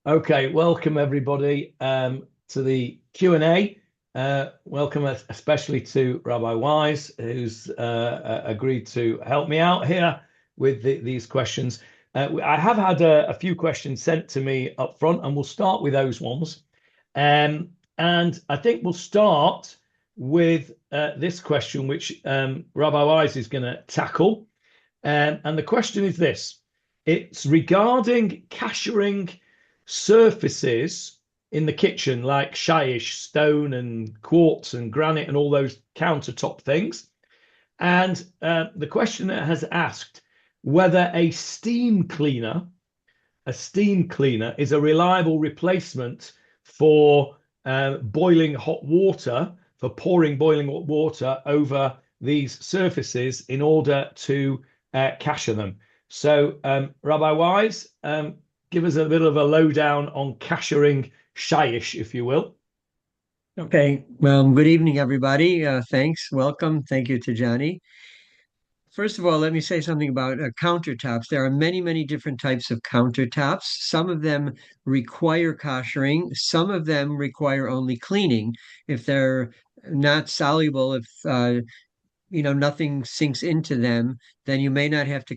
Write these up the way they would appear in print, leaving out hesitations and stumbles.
Okay, welcome everybody to the Q&A. Welcome especially to Rabbi Weiss, who's agreed to help me out here with these questions. I have had a few questions sent to me up front, and we'll start with those ones. And I think we'll start with this question, which Rabbi Weiss is going to tackle. And the question is this. It's regarding kashering surfaces in the kitchen, like shayish, stone and quartz and granite and all those countertop things. And the questioner has asked whether a steam cleaner is a reliable replacement for boiling hot water, for pouring boiling hot water over these surfaces in order to kasher them. So, Rabbi Wise, give us a bit of a lowdown on kashering shayish, if you will. Okay. Well, good evening, everybody. Thanks. Welcome. Thank you to Johnny. First of all, let me say something about countertops. There are many, many different types of countertops. Some of them require koshering. Some of them require only cleaning. If they're not soluble, if nothing sinks into them, then you may not have to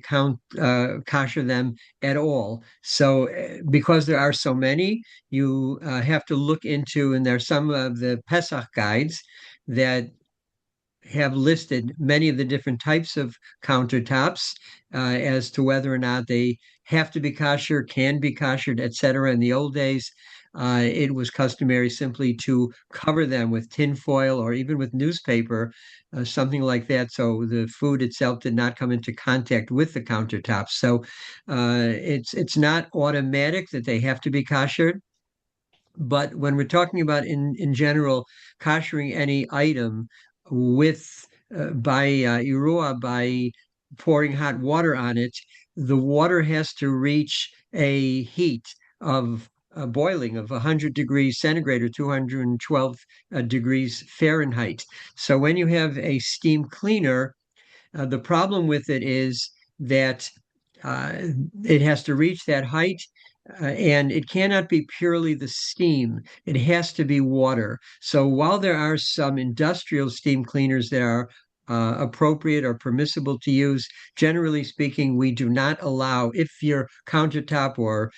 kosher them at all. So because there are so many, you have to look into, and there's some of the Pesach guides that have listed many of the different types of countertops as to whether or not they have to be kosher, can be koshered, etc. In the old days, it was customary simply to cover them with tin foil or even with newspaper, something like that, so the food itself did not come into contact with the countertops. So it's not automatic that they have to be koshered. But when we're talking about in general koshering any item with by irua, by pouring hot water on it, the water has to reach a heat of boiling of 100 degrees centigrade or 212 degrees Fahrenheit. So when you have a steam cleaner, the problem with it is that uh, it has to reach that height, and it cannot be purely the steam. It has to be water. So while there are some industrial steam cleaners that are appropriate or permissible to use, generally speaking, we do not allow, if your countertop or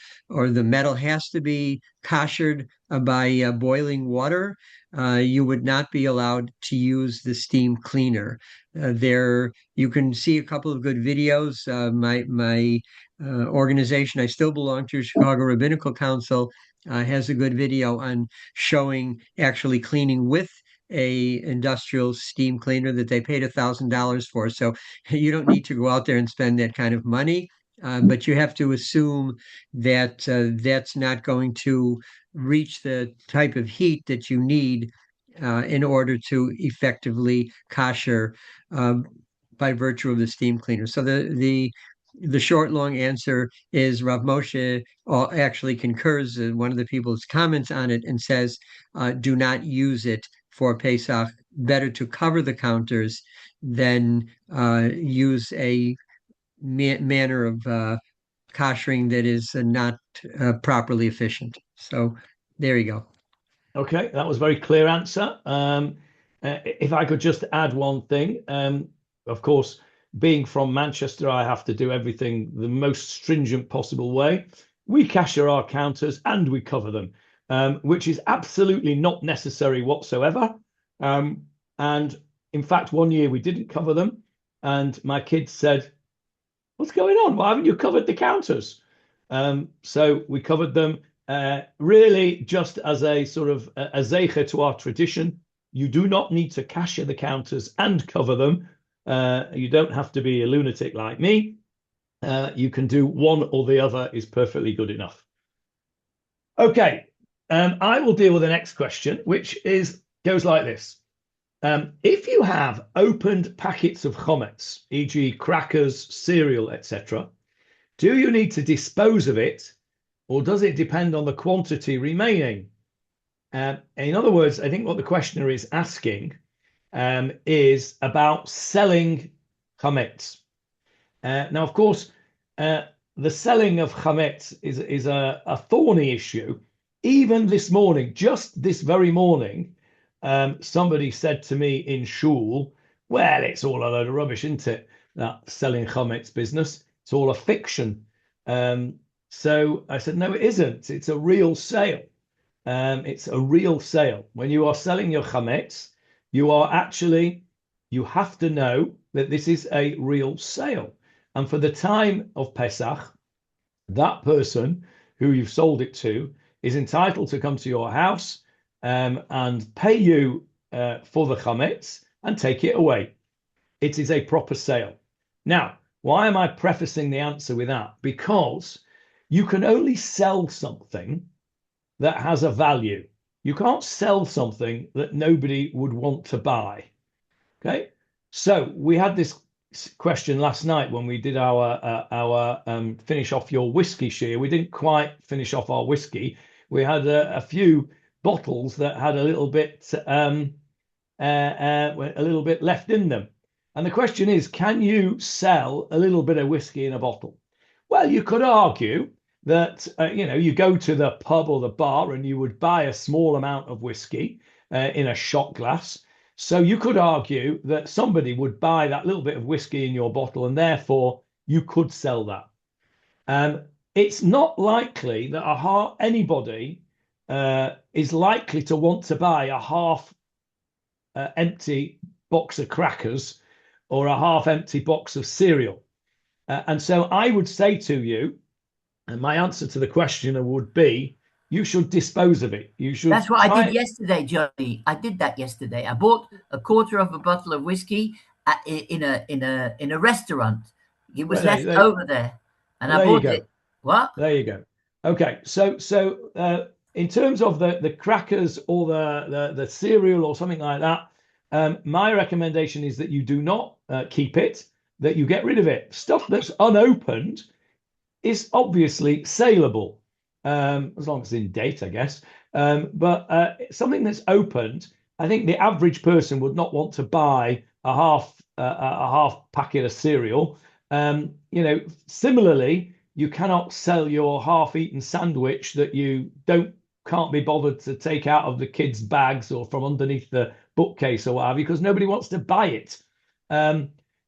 the metal has to be koshered by boiling water, you would not be allowed to use the steam cleaner. There, you can see a couple of good videos. My organization I still belong to, Chicago Rabbinical Council, has a good video on showing actually cleaning with a industrial steam cleaner that they paid $1,000 for. So you don't need to go out there and spend that kind of money. But you have to assume that that's not going to reach the type of heat that you need in order to effectively kosher by virtue of the steam cleaner. So the short long answer is Rav Moshe actually concurs in one of the people's comments on it and says, do not use it for Pesach. Better to cover the counters than use a manner of koshering that is not properly efficient. So there you go. Okay, that was a very clear answer. If I could just add one thing, of course, being from Manchester, I have to do everything the most stringent possible way. We cashier our counters and we cover them, which is absolutely not necessary whatsoever. And in fact, one year we didn't cover them, and my kids said, "What's going on? Why haven't you covered the counters?" So we covered them really just as a sort of a zeicher to our tradition. You do not need to cashier the counters and cover them. You don't have to be a lunatic like me. You can do one or the other is perfectly good enough. Okay, I will deal with the next question, which goes like this. If you have opened packets of chametz, e.g. crackers, cereal, etc., do you need to dispose of it, or does it depend on the quantity remaining? In other words, I think what the questioner is asking is about selling chametz. Now, of course, the selling of chametz is a thorny issue. Even this morning, just this very morning, somebody said to me in shul, well, it's all a load of rubbish, isn't it? That selling chametz business. It's all a fiction. So I said, no, it isn't. It's a real sale. It's a real sale. When you are selling your chametz, you have to know that this is a real sale. And for the time of Pesach, that person who you've sold it to is entitled to come to your house and pay you for the chametz and take it away. It is a proper sale. Now, why am I prefacing the answer with that? Because you can only sell something that has a value. You can't sell something that nobody would want to buy. Okay, so we had this question last night when we did our finish off your whiskey share. We didn't quite finish off our whiskey. We had a few bottles that had a little bit left in them. And the question is, can you sell a little bit of whiskey in a bottle? Well, you could argue that you go to the pub or the bar and you would buy a small amount of whiskey in a shot glass. So you could argue that somebody would buy that little bit of whiskey in your bottle, and therefore you could sell that. It's not likely that anybody is likely to want to buy a half empty box of crackers or a half empty box of cereal. And so I would say to you, and my answer to the question would be, you should dispose of it. You should. That's what I did yesterday, Johnny. I did that yesterday. I bought a quarter of a bottle of whiskey in a restaurant. It was left over there, and I bought it. What? There you go. Okay, so in terms of the crackers or the cereal or something like that, my recommendation is that you do not keep it, that you get rid of it. Stuff that's unopened is obviously saleable, as long as it's in date, I guess. But something that's opened, I think the average person would not want to buy a half packet of cereal. Similarly, you cannot sell your half-eaten sandwich that you can't be bothered to take out of the kids' bags or from underneath the bookcase or whatever, because nobody wants to buy it.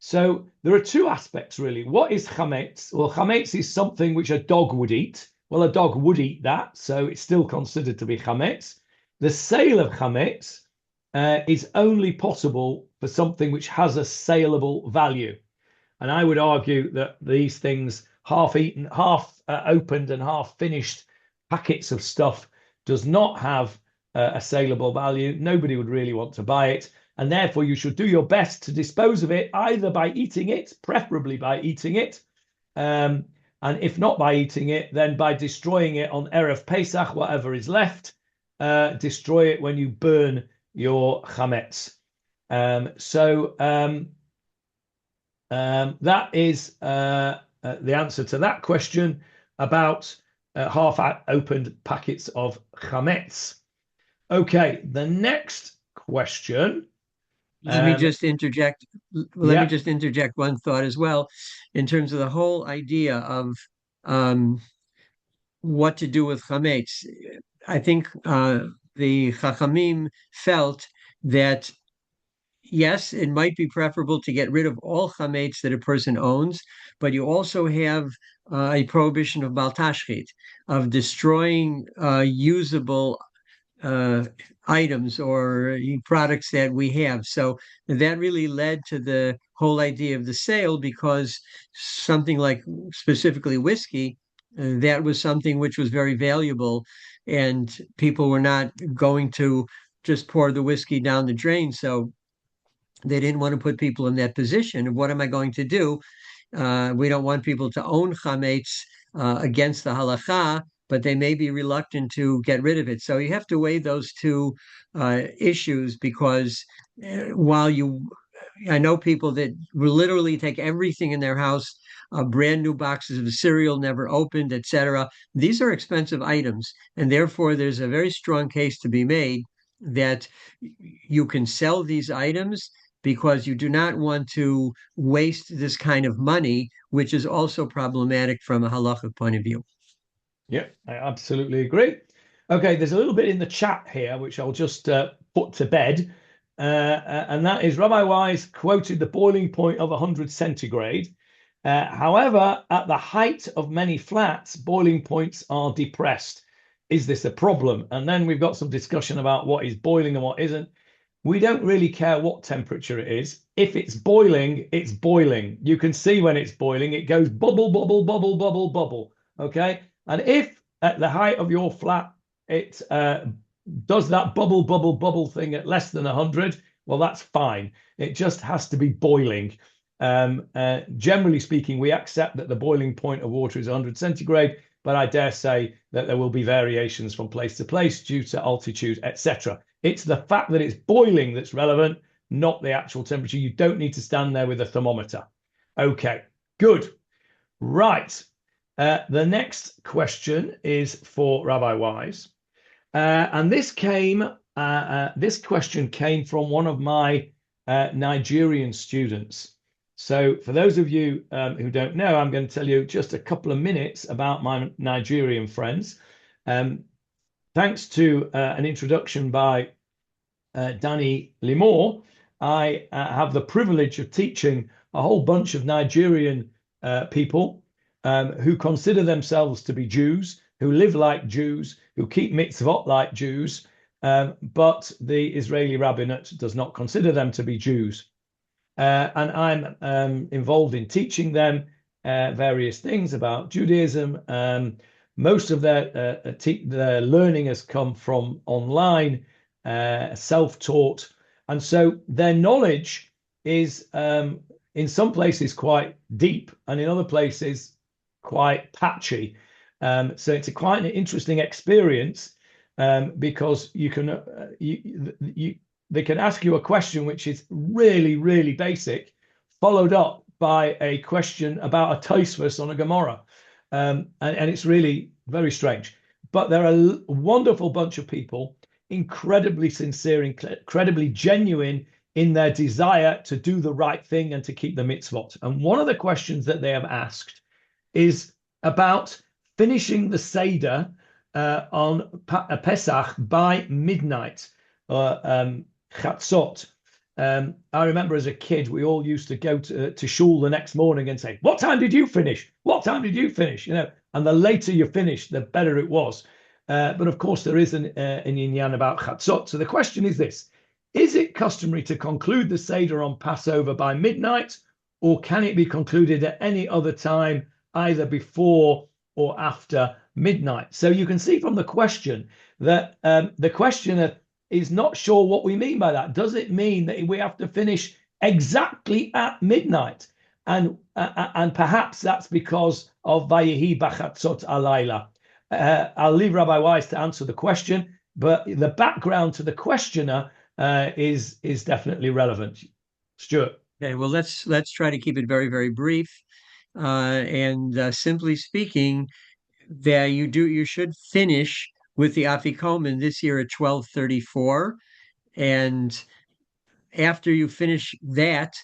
So there are two aspects, really. What is chametz? Well, chametz is something which a dog would eat. Well, a dog would eat that, so it's still considered to be chametz. The sale of chametz is only possible for something which has a saleable value. And I would argue that these things, half-eaten, half-opened and half-finished packets of stuff, does not have a saleable value. Nobody would really want to buy it. And therefore, you should do your best to dispose of it, either by eating it, preferably by eating it. And if not by eating it, then by destroying it on Erev Pesach, whatever is left, destroy it when you burn your chametz. That is the answer to that question about half-opened packets of chametz. Okay, the next question. Let me just interject. Let me just interject one thought as well, in terms of the whole idea of what to do with chametz. I think the Chachamim felt that yes, it might be preferable to get rid of all chametz that a person owns, but you also have a prohibition of bal tashchit, of destroying usable items or products that we have. So that really led to the whole idea of the sale, because something like specifically whiskey, that was something which was very valuable, and people were not going to just pour the whiskey down the drain. So they didn't want to put people in that position of, what am I going to do? We don't want people to own chametz against the halacha, but they may be reluctant to get rid of it. So you have to weigh those two issues, because I know people that will literally take everything in their house, brand new boxes of cereal, never opened, etc. These are expensive items, and therefore there's a very strong case to be made that you can sell these items because you do not want to waste this kind of money, which is also problematic from a halachic point of view. Yeah, I absolutely agree. Okay, there's a little bit in the chat here, which I'll just put to bed. And that is Rabbi Weiss quoted the boiling point of 100 centigrade. However, at the height of many flats, boiling points are depressed. Is this a problem? And then we've got some discussion about what is boiling and what isn't. We don't really care what temperature it is. If it's boiling, it's boiling. You can see when it's boiling, it goes bubble, bubble, bubble, bubble, bubble. Okay. And if at the height of your flat, it does that bubble, bubble, bubble thing at less than 100, well, that's fine. It just has to be boiling. Generally speaking, we accept that the boiling point of water is 100 centigrade, but I dare say that there will be variations from place to place due to altitude, etc. It's the fact that it's boiling that's relevant, not the actual temperature. You don't need to stand there with a thermometer. Okay, good. Right. The next question is for Rabbi Weiss. And this question came from one of my Nigerian students. So for those of you who don't know, I'm going to tell you just a couple of minutes about my Nigerian friends. Thanks to an introduction by Danny Limor, I have the privilege of teaching a whole bunch of Nigerian people who consider themselves to be Jews, who live like Jews, who keep mitzvot like Jews, but the Israeli rabbinate does not consider them to be Jews. And I'm involved in teaching them various things about Judaism. Most of their learning has come from online, self-taught. And so their knowledge is in some places quite deep and in other places quite patchy. So it's quite an interesting experience because you can they can ask you a question which is really, really basic, followed up by a question about a Tosfos on a Gemara. And it's really very strange. But they're a wonderful bunch of people, incredibly sincere, incredibly genuine in their desire to do the right thing and to keep the mitzvot. And one of the questions that they have asked is about finishing the Seder on Pesach by midnight. Chatzot. I remember as a kid, we all used to go to shul the next morning and say, "What time did you finish? What time did you finish?" You know, and the later you finished, the better it was. But of course, there is an inyan about chatzot. So the question is this: is it customary to conclude the Seder on Passover by midnight, or can it be concluded at any other time, either before or after midnight? So you can see from the question that the questioner is not sure what we mean by that. Does it mean that we have to finish exactly at midnight? And perhaps that's because of Vayehi Bachatzot Alayla. I'll leave Rabbi Weiss to answer the question, but the background to the questioner is definitely relevant. Stuart. Okay, well, let's try to keep it very, very brief. And simply speaking, that you should finish with the Afikomen this year at 12:34, and after you finish that,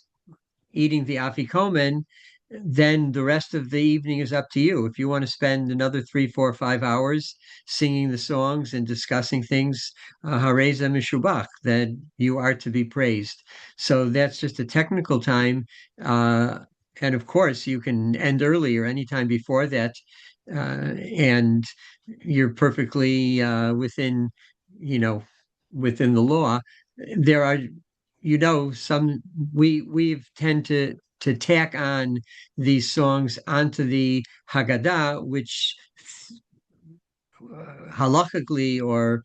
eating the Afikomen, then the rest of the evening is up to you. If you want to spend another 3, 4, 5 hours singing the songs and discussing things, Hareza Mishubach, then you are to be praised. So that's just a technical time. And of course, you can end earlier anytime before that. And you're perfectly within the law. There are, some we've tend to tack on these songs onto the Haggadah, which halachically or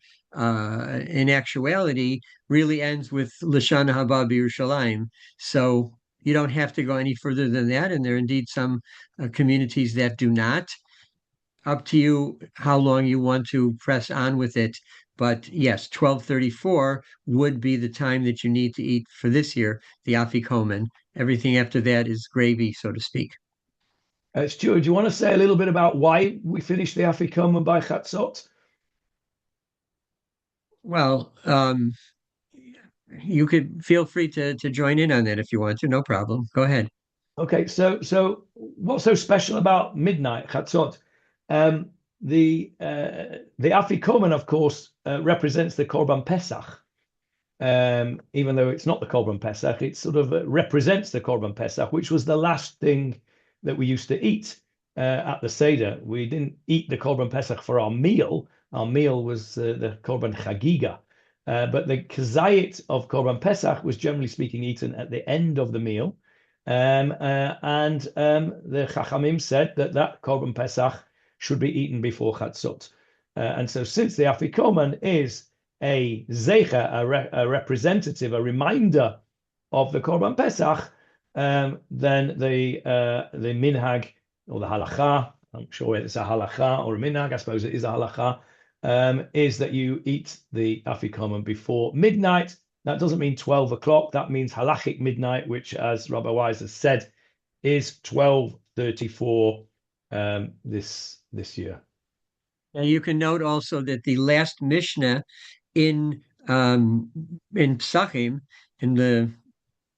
in actuality really ends with Lashana Haba B'Yerushalayim. So you don't have to go any further than that, and there are indeed some communities that do not. Up to you how long you want to press on with it. But yes, 12:34 would be the time that you need to eat for this year, the Afikomen. Everything after that is gravy, so to speak. Stuart, do you want to say a little bit about why we finished the Afikomen by Chatzot? Well, you could feel free to join in on that if you want to. No problem. Go ahead. Okay, so what's so special about midnight chatzot? Um, the afikoman, of course, represents the Korban Pesach. Even though it's not the Korban Pesach, it sort of represents the Korban Pesach, which was the last thing that we used to eat at the Seder. We didn't eat the Korban Pesach for our meal. Our meal was the Korban Chagiga. But the kazayit of Korban Pesach was generally speaking eaten at the end of the meal. The Chachamim said that Korban Pesach should be eaten before Chatzot. And so since the Afikoman is a zeicha, a representative, a reminder of the Korban Pesach, then the minhag or the halacha, I'm sure it's a halacha or a minhag, I suppose it is a halacha, is that you eat the afikoman before midnight. That doesn't mean 12 o'clock. That means halachic midnight, which, as Rabbi Weiss has said, is 12:34 this year. Now you can note also that the last Mishnah in Pesachim, in the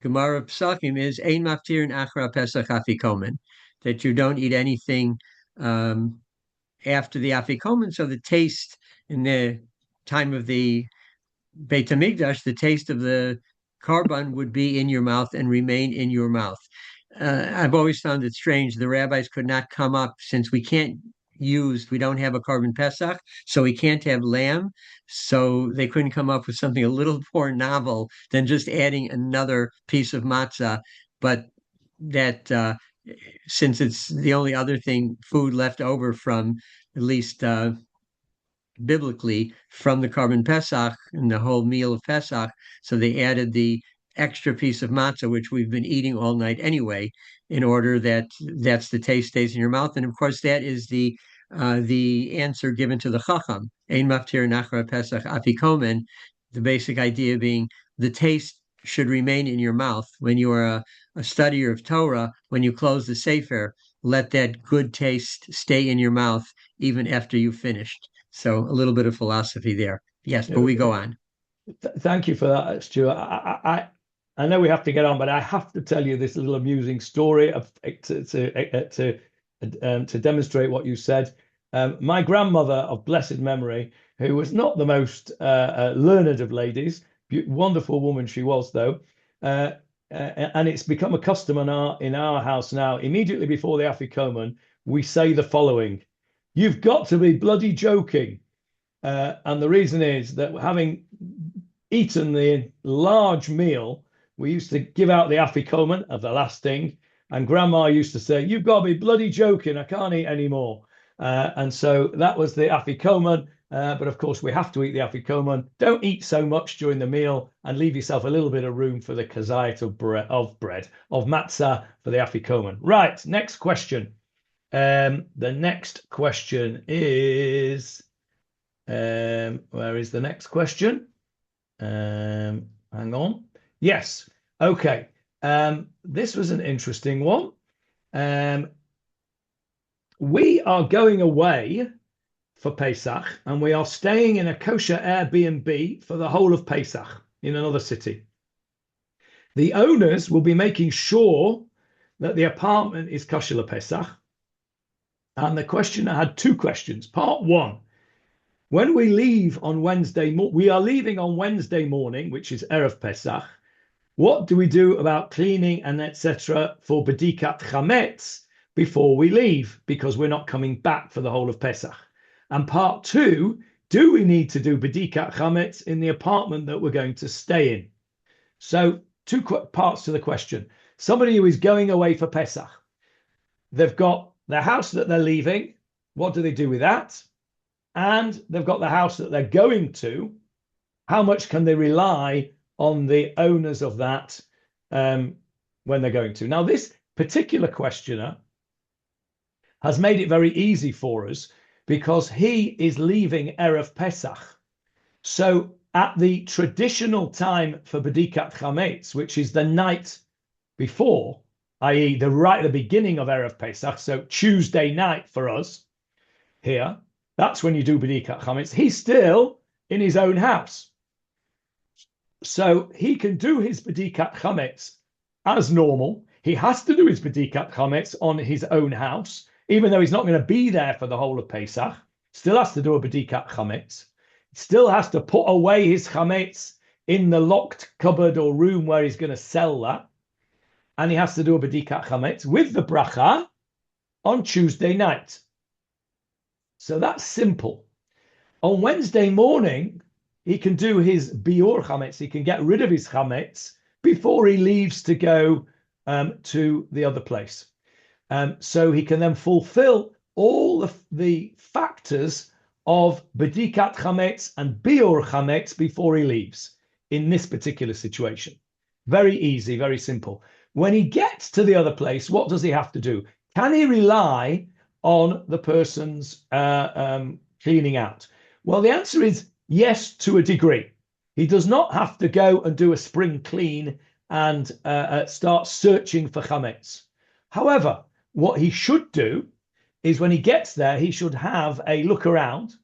Gemara Pesachim, is Ein Maftirin Achra Pesach Afikomen, that you don't eat anything after the Afikomen. So the taste in the time of the Beit HaMikdash, the taste of the korban would be in your mouth and remain in your mouth. I've always found it strange. The rabbis could not come up, since we don't have a Korban Pesach, so we can't have lamb. So they couldn't come up with something a little more novel than just adding another piece of matzah. But that since it's the only other food left over from, at least biblically, from the Korban Pesach and the whole meal of Pesach, so they added the extra piece of matzah, which we've been eating all night anyway, in order that's the taste stays in your mouth. And of course, that is the answer given to the Chacham, Ein Maftir Nachra Pesach Afikomen, the basic idea being the taste should remain in your mouth. When you are a studier of Torah, when you close the Sefer, let that good taste stay in your mouth even after you've finished. So a little bit of philosophy there. Yes, but we go on. Thank you for that, Stuart. I know we have to get on, but I have to tell you this little amusing story to demonstrate what you said. My grandmother of blessed memory, who was not the most learned of ladies, wonderful woman she was though, and it's become a custom in our house now. Immediately before the afikoman, we say the following: "You've got to be bloody joking." And the reason is that, having eaten the large meal, we used to give out the afikoman of the last thing, and Grandma used to say, "You've got to be bloody joking, I can't eat anymore." And so that was the afikoman. But of course, we have to eat the afikoman. Don't eat so much during the meal, and leave yourself a little bit of room for the kazayit of matzah for the afikoman. Right, next question. The next question is, where is the next question? Hang on. Yes. Okay. This was an interesting one. We are going away for Pesach, and we are staying in a kosher Airbnb for the whole of Pesach in another city. The owners will be making sure that the apartment is kosher Pesach. And the questioner had two questions. Part one: when we leave on Wednesday, we are leaving on Wednesday morning, which is Erev Pesach. What do we do about cleaning and etc. for bedikat chametz before we leave, because we're not coming back for the whole of Pesach? And part two: do we need to do bedikat chametz in the apartment that we're going to stay in? So two parts to the question. Somebody who is going away for Pesach, they've got the house that they're leaving. What do they do with that? And they've got the house that they're going to. How much can they rely on the owners of that when they're going to? Now, this particular questioner has made it very easy for us, because he is leaving Erev Pesach. So at the traditional time for bedikat chametz, which is the night before, i.e. right at the beginning of Erev Pesach, so Tuesday night for us here, that's when you do bedikat chametz. He's still in his own house. So he can do his bedikat chametz as normal. He has to do his bedikat chametz on his own house, even though he's not going to be there for the whole of Pesach. Still has to do a bedikat chametz. Still has to put away his chametz in the locked cupboard or room where he's going to sell that. And he has to do a bedikat chametz with the bracha on Tuesday night. So that's simple. On Wednesday morning, he can do his biur chametz. He can get rid of his chametz before he leaves to go to the other place. So he can then fulfill all the factors of bedikat chametz and biur chametz before he leaves in this particular situation. Very easy, very simple. When he gets to the other place, what does he have to do? Can he rely on the person's cleaning out? Well, the answer is yes, to a degree. He does not have to go and do a spring clean and start searching for chametz. However, what he should do is when he gets there, he should have a look around,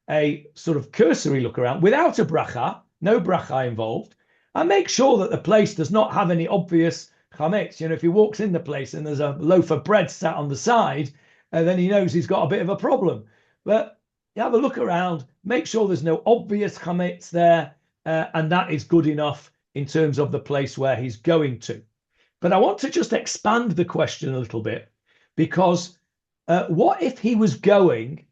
a sort of cursory look around without a bracha, no bracha involved, and make sure that the place does not have any obvious chametz. You know, if he walks in the place and there's a loaf of bread sat on the side, then he knows he's got a bit of a problem. But you have a look around, make sure there's no obvious chametz there, and that is good enough in terms of the place where he's going to. But I want to just expand the question a little bit, because what if he was going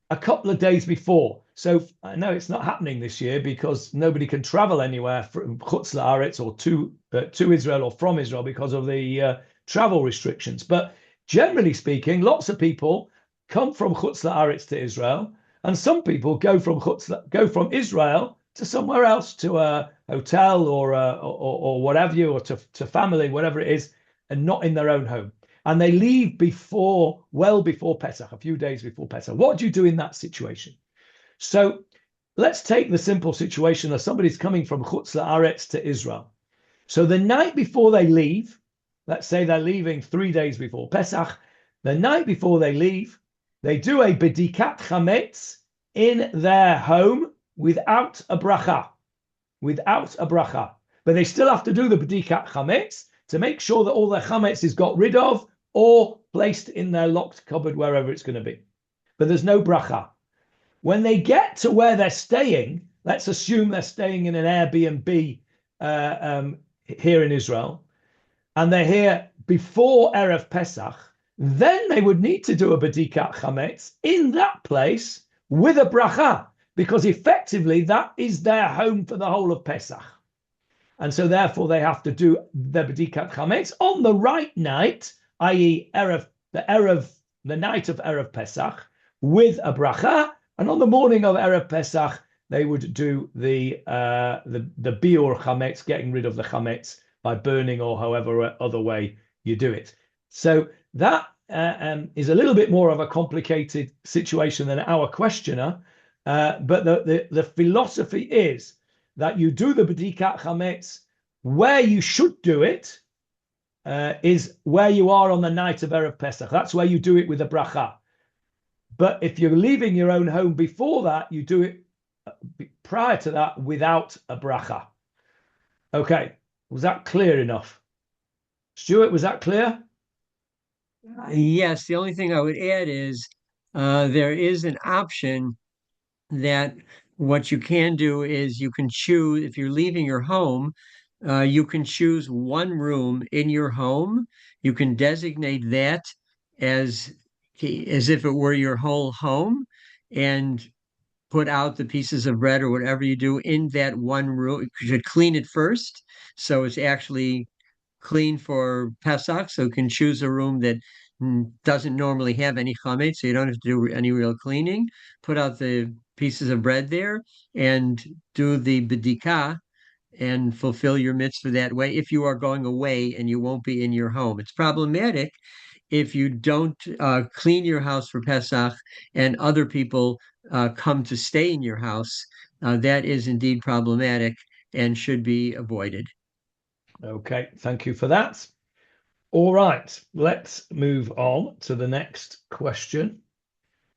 a couple of days before? So I know it's not happening this year because nobody can travel anywhere from Chutz La'aretz or to Israel or from Israel because of the travel restrictions. But generally speaking, lots of people come from Chutz La'aretz to Israel, and some people go from Israel to somewhere else, to a hotel or whatever you, or to family, whatever it is, and not in their own home. And they leave well before Pesach, a few days before Pesach. What do you do in that situation? So let's take the simple situation that somebody's coming from Chutz La'aretz to Israel. So the night before they leave, let's say they're leaving 3 days before Pesach, the night before they leave, they do a bedikat chametz in their home without a bracha. But they still have to do the bedikat chametz to make sure that all their chametz is got rid of or placed in their locked cupboard, wherever it's going to be. But there's no bracha. When they get to where they're staying, let's assume they're staying in an Airbnb here in Israel, and they're here before Erev Pesach, then they would need to do a bedikat chametz in that place with a bracha, because effectively that is their home for the whole of Pesach. And so therefore they have to do the bedikat chametz on the right night, i.e. the night of Erev Pesach, with a bracha, and on the morning of Erev Pesach they would do the biur chametz, getting rid of the chametz by burning or however other way you do it. So that is a little bit more of a complicated situation than our questioner, but the philosophy is that you do the bedikat chametz where you should do it, is where you are on the night of Erev Pesach. That's where you do it with a bracha. But if you're leaving your own home before that, you do it prior to that without a bracha. Okay, was that clear enough? Stuart, was that clear? Yes, the only thing I would add is there is an option that what you can do is you can choose, if you're leaving your home, you can choose one room in your home. You can designate that as if it were your whole home, and put out the pieces of bread or whatever you do in that one room. You should clean it first, so it's actually clean for Pesach. So you can choose a room that doesn't normally have any chametz, so you don't have to do any real cleaning. Put out the pieces of bread there and do the bedikat and fulfill your mitzvah that way if you are going away and you won't be in your home. It's problematic if you don't clean your house for Pesach and other people come to stay in your house. That is indeed problematic and should be avoided. Okay, thank you for that. All right, let's move on to the next question.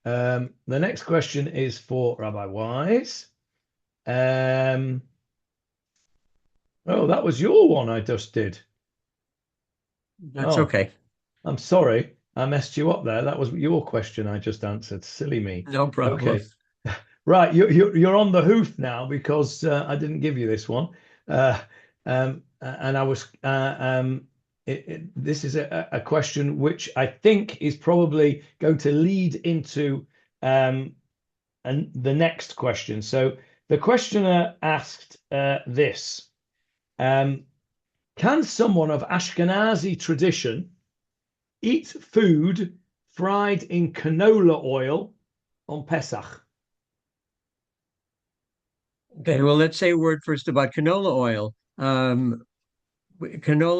The next question is for Rabbi Weiss. Oh, that was your one I just did. That's Oh, okay. I'm sorry. I messed you up there. That was your question I just answered. Silly me. No problem. Okay. Right, you're on the hoof now because I didn't give you this one, and I was this is a question which I think is probably going to lead into the next question. So the questioner asked this: Can someone of Ashkenazi tradition eat food fried in canola oil on Pesach? Okay, well, let's say a word first about canola oil. Canola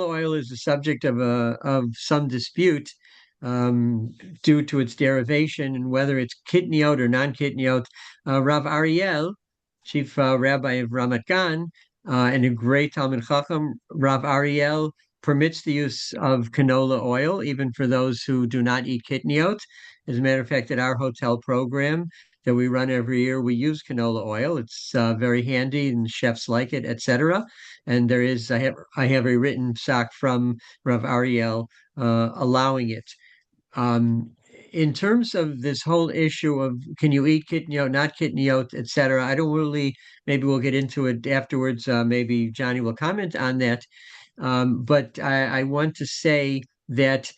oil is the subject of some dispute due to its derivation and whether it's kitniyot or non-kitniyot. Rav Ariel, chief rabbi of Ramat Gan, and a great Talmid Chacham, Rav Ariel permits the use of canola oil even for those who do not eat kitniyot. As a matter of fact, at our hotel program that we run every year, we use canola oil. It's very handy and chefs like it, etc. And I have a written psak from Rav Ariel allowing it. Um, in terms of this whole issue of can you eat kitniyot, not kitniyot, etc., I don't really. Maybe we'll get into it afterwards. Maybe Johnny will comment on that. But I want to say that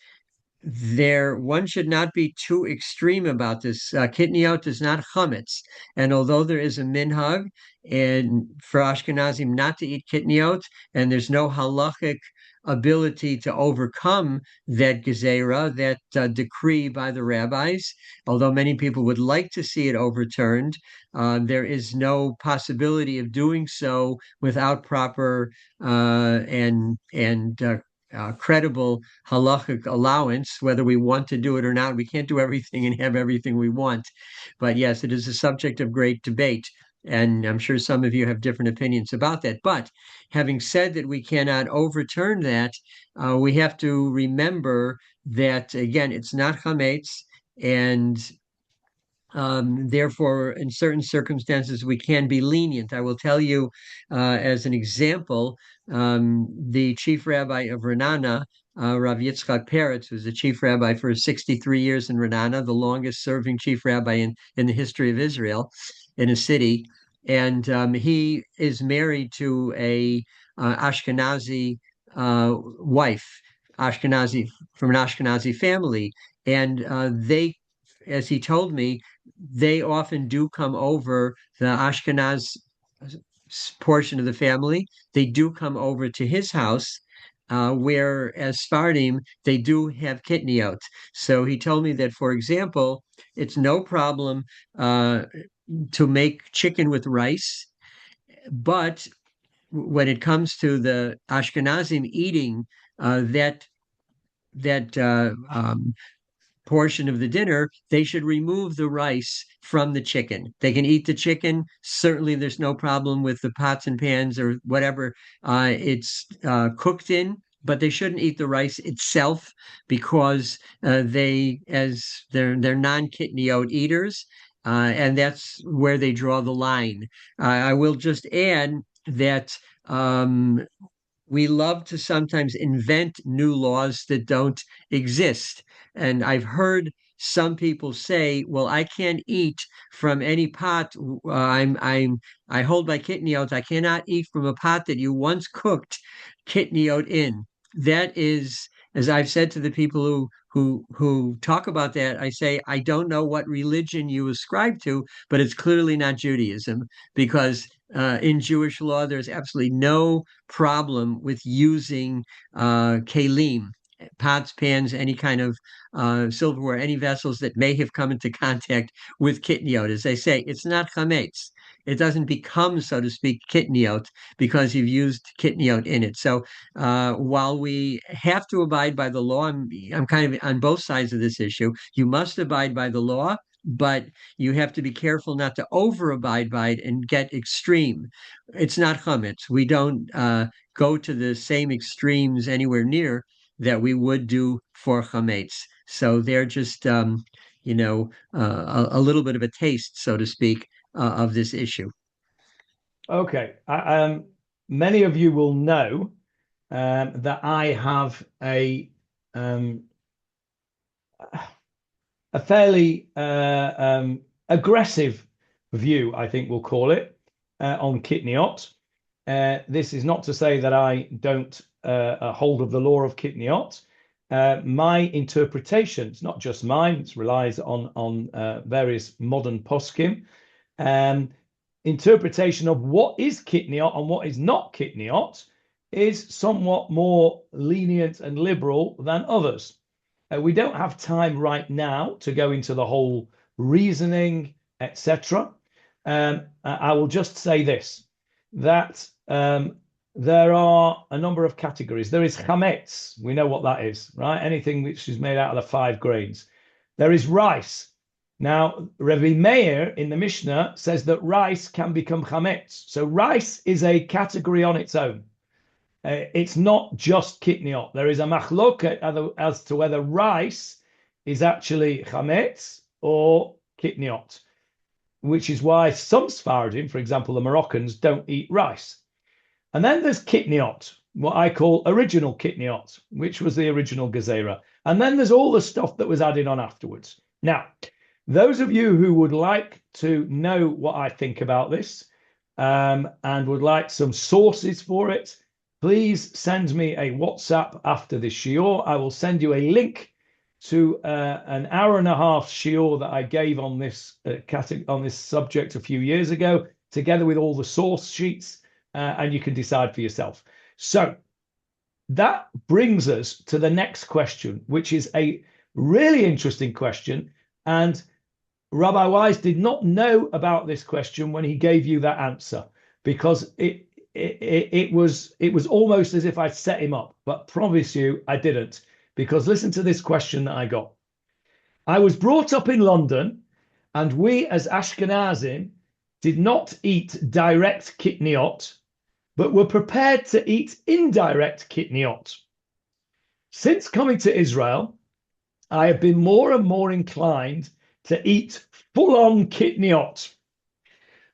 one should not be too extreme about this. Kitniyot is not chametz, and although there is a minhag and for Ashkenazim not to eat kitniyot, and there's no halachic ability to overcome that gezerah, that decree by the rabbis, although many people would like to see it overturned, there is no possibility of doing so without proper and credible halachic allowance, whether we want to do it or not. We can't do everything and have everything we want. But yes, it is a subject of great debate. And I'm sure some of you have different opinions about that. But having said that, we cannot overturn that. We have to remember that, again, it's not chametz. And therefore, in certain circumstances, we can be lenient. I will tell you, as an example, the chief rabbi of Renana, Rav Yitzchak Peretz, was the chief rabbi for 63 years in Renana, the longest serving chief rabbi in the history of Israel in a city. And he is married to a Ashkenazi wife, Ashkenazi from an Ashkenazi family. And as he told me, they often do come over the Ashkenaz portion of the family. They do come over to his house, where as Sfardim, they do have kitniyot. So he told me that, for example, it's no problem to make chicken with rice, but when it comes to the Ashkenazim eating that portion of the dinner, they should remove the rice from the chicken. They can eat the chicken. Certainly, there's no problem with the pots and pans or whatever it's cooked in, but they shouldn't eat the rice itself because they're non-kitniyot eaters, and that's where they draw the line. I will just add that. We love to sometimes invent new laws that don't exist. And I've heard some people say, "Well, I can't eat from any pot. I hold my kitniyot. I cannot eat from a pot that you once cooked kitniyot in." That is, as I've said to the people who talk about that, I say, I don't know what religion you ascribe to, but it's clearly not Judaism because in Jewish law, there's absolutely no problem with using kalim, pots, pans, any kind of silverware, any vessels that may have come into contact with kitniyot. As they say, it's not chametz. It doesn't become, so to speak, kitniyot because you've used kitniyot in it. So while we have to abide by the law, I'm kind of on both sides of this issue. You must abide by the law, but you have to be careful not to over abide by it and get extreme. It's not chametz. We don't go to the same extremes anywhere near that we would do for chametz. So they're just, a little bit of a taste, so to speak, of this issue. Okay. many of you will know that I have a fairly aggressive view, I think we'll call it, on Kitniyot. This is not to say that I don't hold of the law of Kitniyot. My interpretation, it's not just mine, it relies on various modern poskim, interpretation of what is Kitniyot and what is not Kitniyot is somewhat more lenient and liberal than others. We don't have time right now to go into the whole reasoning, etc. I will just say this, that there are a number of categories. There is chametz. We know what that is, right? Anything which is made out of the 5 grains. There is rice. Now, Rabbi Meir in the Mishnah says that rice can become chametz. So rice is a category on its own. It's not just kitniyot. There is a machloket as to whether rice is actually chametz or kitniyot, which is why some Sephardim, for example, the Moroccans, don't eat rice. And then there's kitniyot, what I call original kitniyot, which was the original gezerah. And then there's all the stuff that was added on afterwards. Now, those of you who would like to know what I think about this and would like some sources for it, please send me a WhatsApp after this shiur. I will send you a link to an hour-and-a-half shiur that I gave on this subject a few years ago, together with all the source sheets, and you can decide for yourself. So that brings us to the next question, which is a really interesting question. And Rabbi Weiss did not know about this question when he gave you that answer, because it was almost as if I'd set him up, but promise you I didn't, because listen to this question that I got. I was brought up in London, and we as Ashkenazim did not eat direct kitniyot, but were prepared to eat indirect kitniyot. Since coming to Israel, I have been more and more inclined to eat full-on kitniyot.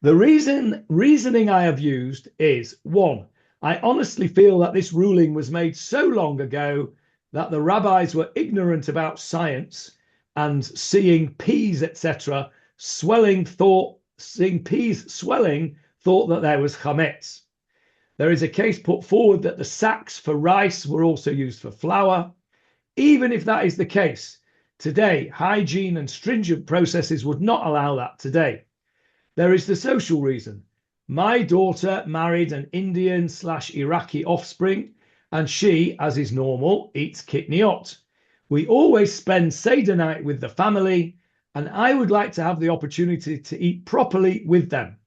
The reasoning I have used is, 1, I honestly feel that this ruling was made so long ago that the rabbis were ignorant about science, and seeing peas, etc., seeing peas swelling, thought that there was chametz. There is a case put forward that the sacks for rice were also used for flour. Even if that is the case, today, hygiene and stringent processes would not allow that today. There is the social reason. My daughter married an Indian/Iraqi offspring, and she, as is normal, eats kitniyot. We always spend Seder night with the family, and I would like to have the opportunity to eat properly with them.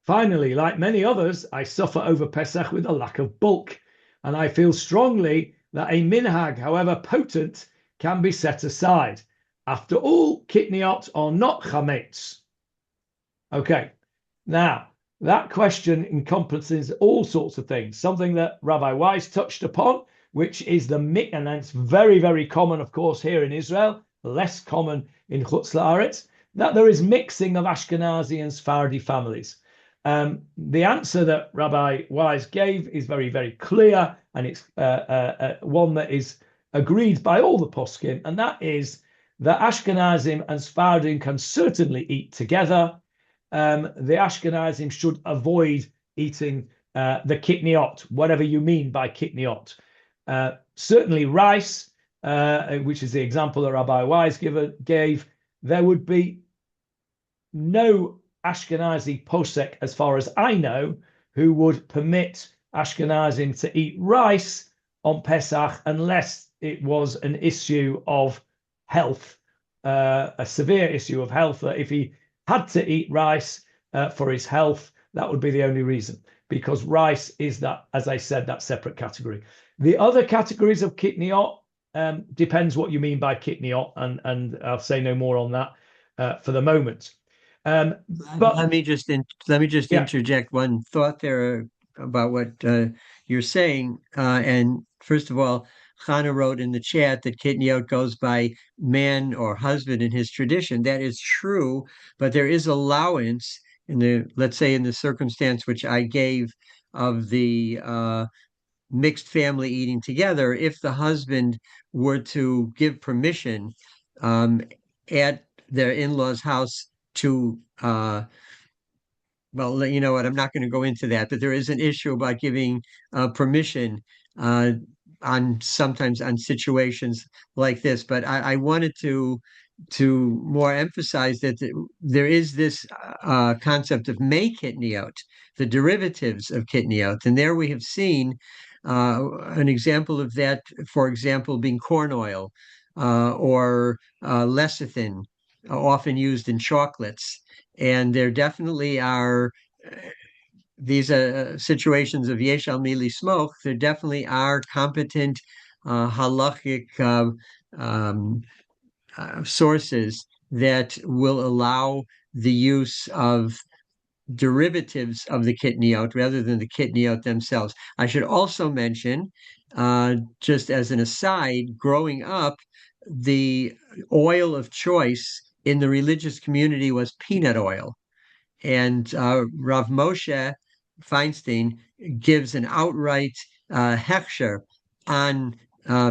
Finally, like many others, I suffer over Pesach with a lack of bulk, and I feel strongly that a minhag, however potent, can be set aside. After all, kitniyot are not chametz. Okay, now that question encompasses all sorts of things. Something that Rabbi Weiss touched upon, which is the mix, and it's very, very common, of course, here in Israel, less common in Chutz La'aretz, that there is mixing of Ashkenazi and Sephardi families. The answer that Rabbi Weiss gave is very, very clear, and it's one that is agreed by all the poskim, and that is that Ashkenazim and Sephardim can certainly eat together. The Ashkenazim should avoid eating the kitniyot, whatever you mean by kitniyot. Certainly rice, which is the example that Rabbi Weiss gave, there would be no Ashkenazi posek, as far as I know, who would permit Ashkenazim to eat rice on Pesach unless it was an issue of health, a severe issue of health, that if he had to eat rice for his health, that would be the only reason, because rice is that, as I said, that separate category. The other categories of kitniyot depends what you mean by kitniyot, and I'll say no more on that for the moment. But let me just interject one thought there about what you're saying. And first of all, Chana wrote in the chat that Kitniyot goes by man or husband in his tradition. That is true, but there is allowance in the, let's say, in the circumstance which I gave of the mixed family eating together, if the husband were to give permission at their in-laws' house to well, you know what, I'm not going to go into that, but there is an issue about giving permission on sometimes on situations like this. But I wanted to more emphasize that there is this concept of may kitniyot, the derivatives of kitniyot, and there we have seen an example of that, for example, being corn oil or lecithin, often used in chocolates. And there definitely are these situations of yesh al mili smoke. There definitely are competent halachic sources that will allow the use of derivatives of the kitniyot rather than the kitniyot themselves. I should also mention, just as an aside, growing up, the oil of choice in the religious community was peanut oil. And Rav Moshe Feinstein gives an outright hechsher on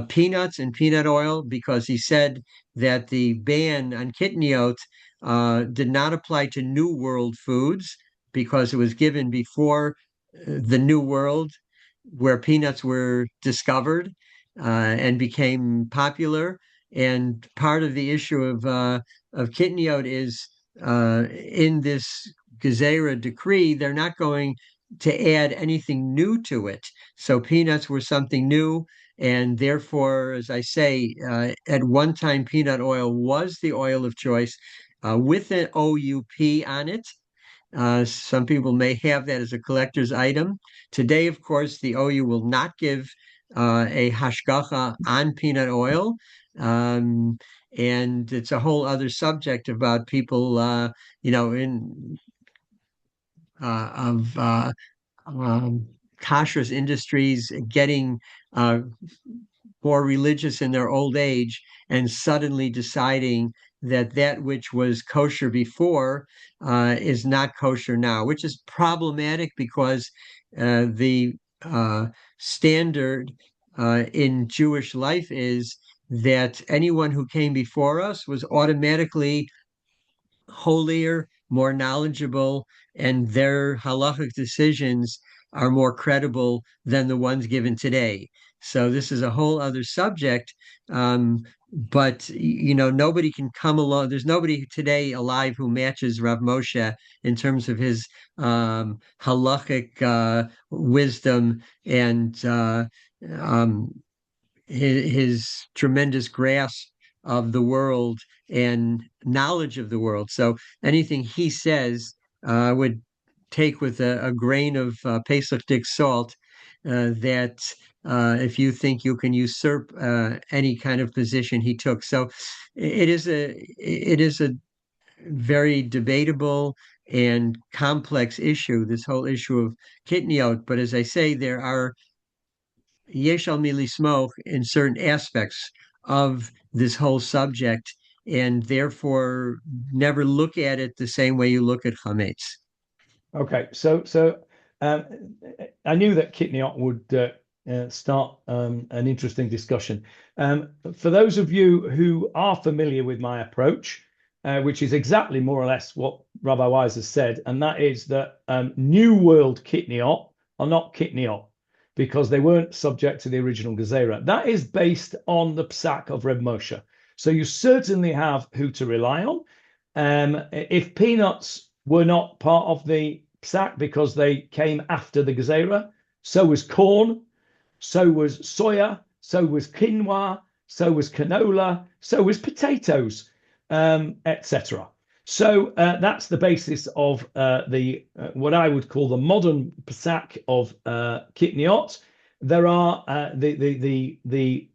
peanuts and peanut oil because he said that the ban on kitniyot did not apply to New World foods because it was given before the New World, where peanuts were discovered and became popular. And part of the issue of kitniyot is in this Gezerah decree, they're not going to add anything new to it. So peanuts were something new. And therefore, as I say, at one time, peanut oil was the oil of choice with an OUP on it. Some people may have that as a collector's item. Today, of course, the OU will not give a hashgacha on peanut oil. And it's a whole other subject about people, in of kashrus industries getting more religious in their old age and suddenly deciding that which was kosher before is not kosher now, which is problematic because the standard in Jewish life is that anyone who came before us was automatically holier, more knowledgeable, and their halachic decisions are more credible than the ones given today. So this is a whole other subject. But nobody can come along. There's nobody today alive who matches Rav Moshe in terms of his halachic wisdom and his tremendous grasp of the world and knowledge of the world. So anything he says would take with a grain of Pesach dick salt. That if you think you can usurp any kind of position he took, so it is a very debatable and complex issue. This whole issue of kitniyot, but as I say, there are yesh al mili smoke in certain aspects of this whole subject, and therefore never look at it the same way you look at chametz. Okay, so I knew that Kitniyot would start an interesting discussion. For those of you who are familiar with my approach, which is exactly more or less what Rabbi Weiss has said, and that is that New World Kitniyot are not Kitniyot because they weren't subject to the original Gezerah. That is based on the Pesach of Reb Moshe. So you certainly have who to rely on. If peanuts were not part of the Pesach because they came after the Gezerah, so was corn, so was soya, so was quinoa, so was canola, so was potatoes, etc. So that's the basis of the what I would call the modern Pesach of Kitniyot. There are the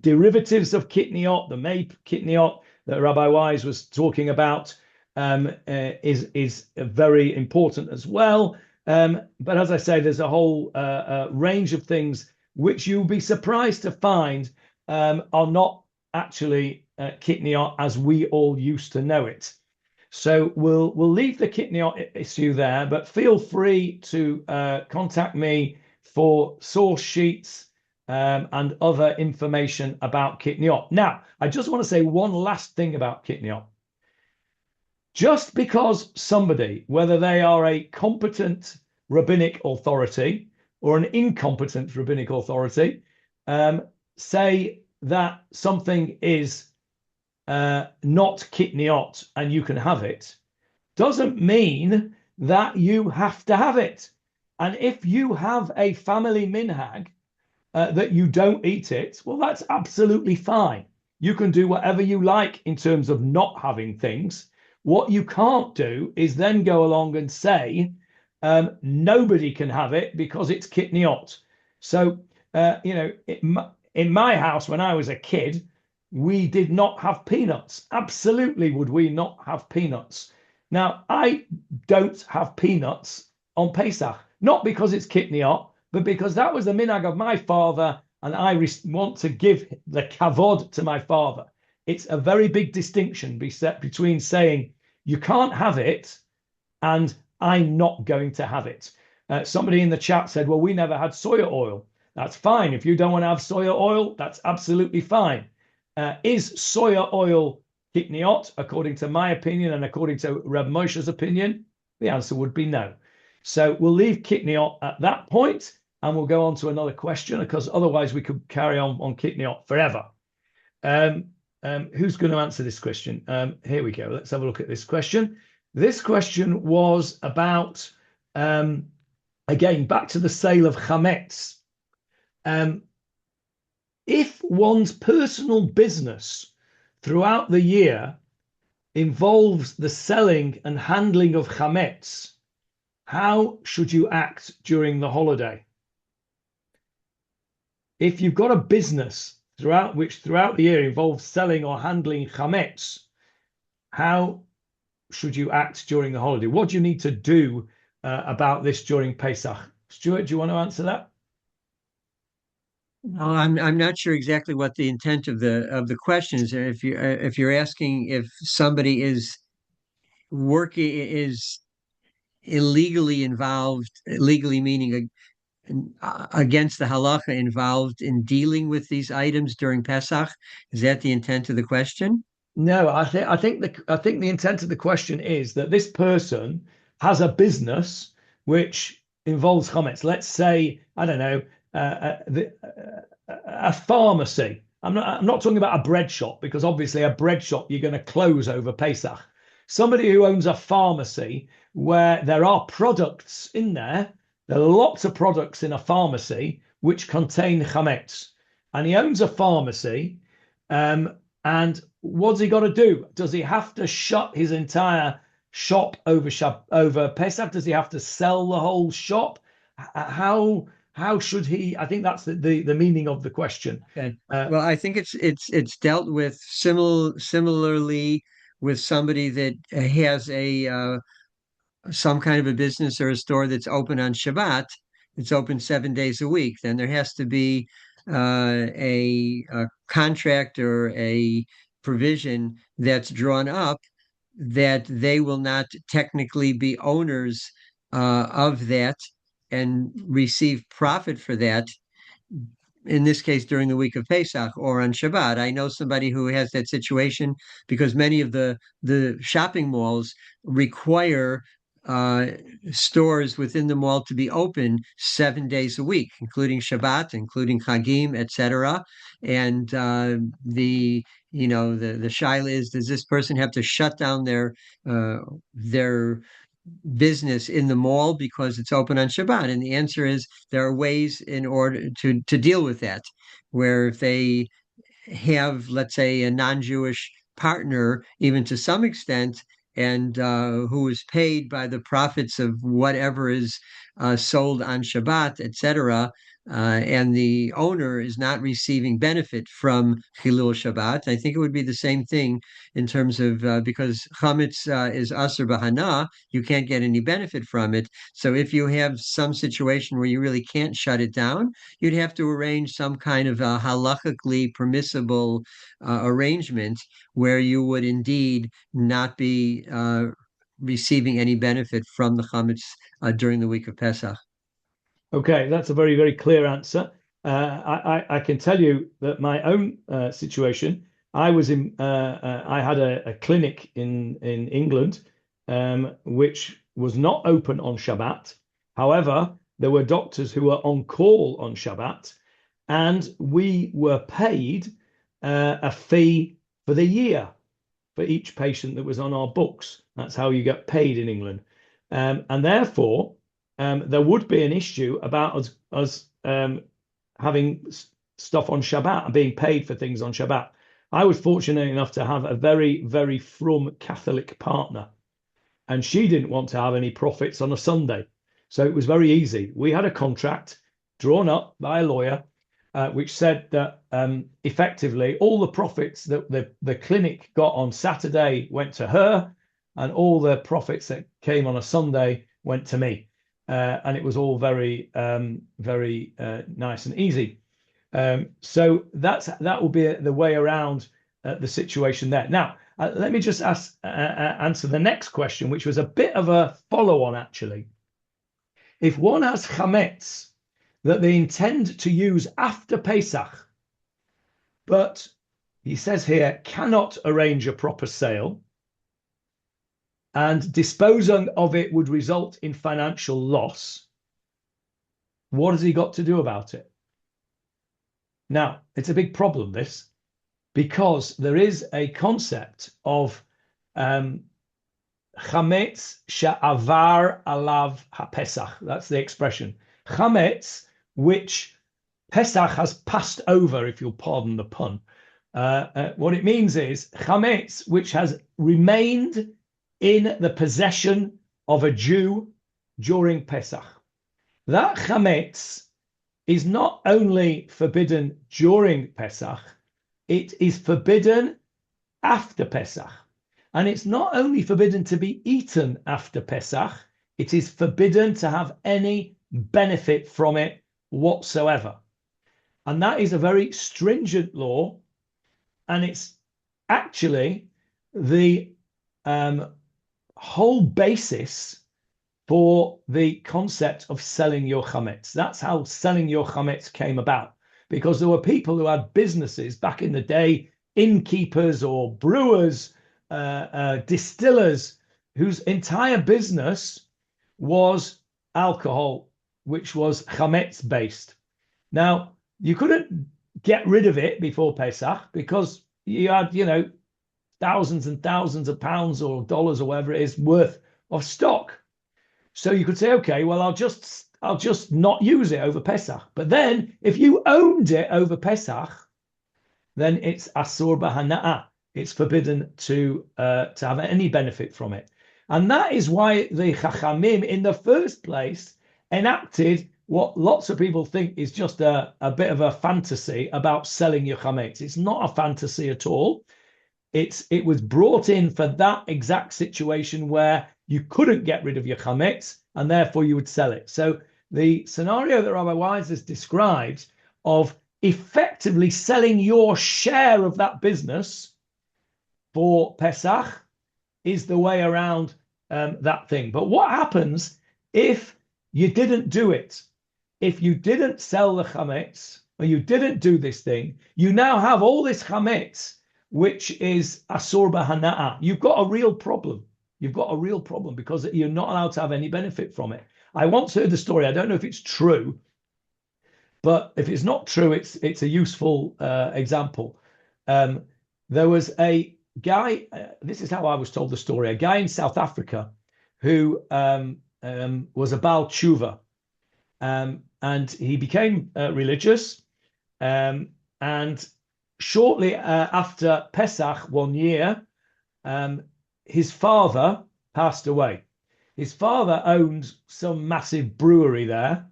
derivatives of Kitniyot, the May Kitniyot that Rabbi Weiss was talking about is very important as well. But as I say, there's a whole range of things which you'll be surprised to find are not actually Kitniyot as we all used to know it. So we'll leave the Kitniyot issue there, but feel free to contact me for source sheets and other information about Kitniyot. Now, I just want to say one last thing about Kitniyot. Just because somebody, whether they are a competent rabbinic authority or an incompetent rabbinic authority, say that something is not Kitniyot and you can have it, doesn't mean that you have to have it. And if you have a family minhag that you don't eat it, well, that's absolutely fine. You can do whatever you like in terms of not having things. What you can't do is then go along and say, nobody can have it because it's Kitniyot. So, in my house, when I was a kid, we did not have peanuts. Absolutely would we not have peanuts. Now, I don't have peanuts on Pesach, not because it's Kitniyot, but because that was the minhag of my father, and I want to give the kavod to my father. It's a very big distinction between saying you can't have it and I'm not going to have it. Somebody in the chat said, well, we never had soya oil. That's fine. If you don't want to have soya oil, that's absolutely fine. Is soya oil Kitniyot, according to my opinion and according to Reb Moshe's opinion? The answer would be no. So we'll leave Kitniyot at that point, and we'll go on to another question, because otherwise we could carry on Kitniyot forever. Who's going to answer this question? Here we go. Let's have a look at this question. This question was about, again, back to the sale of chametz. If one's personal business throughout the year involves the selling and handling of chametz, how should you act during the holiday? If you've got a business throughout the year involves selling or handling chametz, how should you act during the holiday? What do you need to do about this during Pesach? Stuart, do you want to answer that? No, I'm not sure exactly what the intent of the question is. If you're asking if somebody is illegally involved, legally meaning against the halacha, involved in dealing with these items during Pesach, is that the intent of the question? No, I think the intent of the question is that this person has a business which involves chametz. Let's say, I don't know, a pharmacy. I'm not talking about a bread shop, because obviously a bread shop you're going to close over Pesach. Somebody who owns a pharmacy where there are products in there. There are lots of products in a pharmacy which contain chametz, and he owns a pharmacy. And what's he got to do? Does he have to shut his entire shop over Pesach? Does he have to sell the whole shop? How should he? I think that's the meaning of the question. Okay. Well, I think it's dealt with similarly with somebody that has some kind of a business or a store that's open on Shabbat. It's open 7 days a week. Then there has to be a contract or a provision that's drawn up that they will not technically be owners of that and receive profit for that, in this case during the week of Pesach or on Shabbat. I know somebody who has that situation because many of the shopping malls require stores within the mall to be open 7 days a week, including Shabbat, including Chagim, etc. And the shaila is, does this person have to shut down their business in the mall because it's open on Shabbat? And the answer is there are ways in order to deal with that, where if they have, let's say, a non-Jewish partner, even to some extent, and who is paid by the profits of whatever is sold on Shabbat, etc., and the owner is not receiving benefit from Chilul Shabbat. I think it would be the same thing in terms of because chametz is asur b'hana, you can't get any benefit from it. So if you have some situation where you really can't shut it down, you'd have to arrange some kind of a halakhically permissible arrangement where you would indeed not be receiving any benefit from the chametz during the week of Pesach. Okay, that's a very, very clear answer. I can tell you that my own situation, I had a clinic in England, which was not open on Shabbat. However, there were doctors who were on call on Shabbat, and we were paid a fee for the year for each patient that was on our books. That's how you get paid in England. And therefore, there would be an issue about us having stuff on Shabbat and being paid for things on Shabbat. I was fortunate enough to have a very, very frum Catholic partner, and she didn't want to have any profits on a Sunday. So it was very easy. We had a contract drawn up by a lawyer, which said that effectively all the profits that the clinic got on Saturday went to her, and all the profits that came on a Sunday went to me. And it was all very, very nice and easy. So that will be the way around the situation there. Now, let me just answer the next question, which was a bit of a follow-on, actually. If one has chametz that they intend to use after Pesach, but he says here, cannot arrange a proper sale, and disposing of it would result in financial loss, what has he got to do about it? Now, it's a big problem, this, because there is a concept of chametz she'avar alav haPesach. That's the expression. Chametz, which Pesach has passed over, if you'll pardon the pun. What it means is chametz, which has remained in the possession of a Jew during Pesach. That chametz is not only forbidden during Pesach, it is forbidden after Pesach. And it's not only forbidden to be eaten after Pesach, it is forbidden to have any benefit from it whatsoever. And that is a very stringent law, and it's actually the whole basis for the concept of selling your chametz. That's how selling your chametz came about, because there were people who had businesses back in the day, innkeepers or brewers, distillers, whose entire business was alcohol, which was chametz based. Now, you couldn't get rid of it before Pesach because you had, thousands and thousands of pounds or dollars or whatever it is worth of stock. So you could say, okay, well, I'll just not use it over Pesach. But then if you owned it over Pesach, then it's asur b'hana'ah. It's forbidden to have any benefit from it. And that is why the Chachamim in the first place enacted what lots of people think is just a bit of a fantasy about selling your chametz. It's not a fantasy at all. It was brought in for that exact situation where you couldn't get rid of your chametz and therefore you would sell it. So the scenario that Rabbi Weiss has described of effectively selling your share of that business for Pesach is the way around that thing. But what happens if you didn't do it? If you didn't sell the chametz, or you didn't do this thing, you now have all this chametz, which is asur b'hana'ah. You've got a real problem. You've got a real problem because you're not allowed to have any benefit from it. I once heard the story. I don't know if it's true, but if it's not true, it's a useful example. There was a guy, this is how I was told the story, a guy in South Africa who was a Baal Tshuva. And he became religious. And shortly after Pesach one year, his father passed away. His father owned some massive brewery there.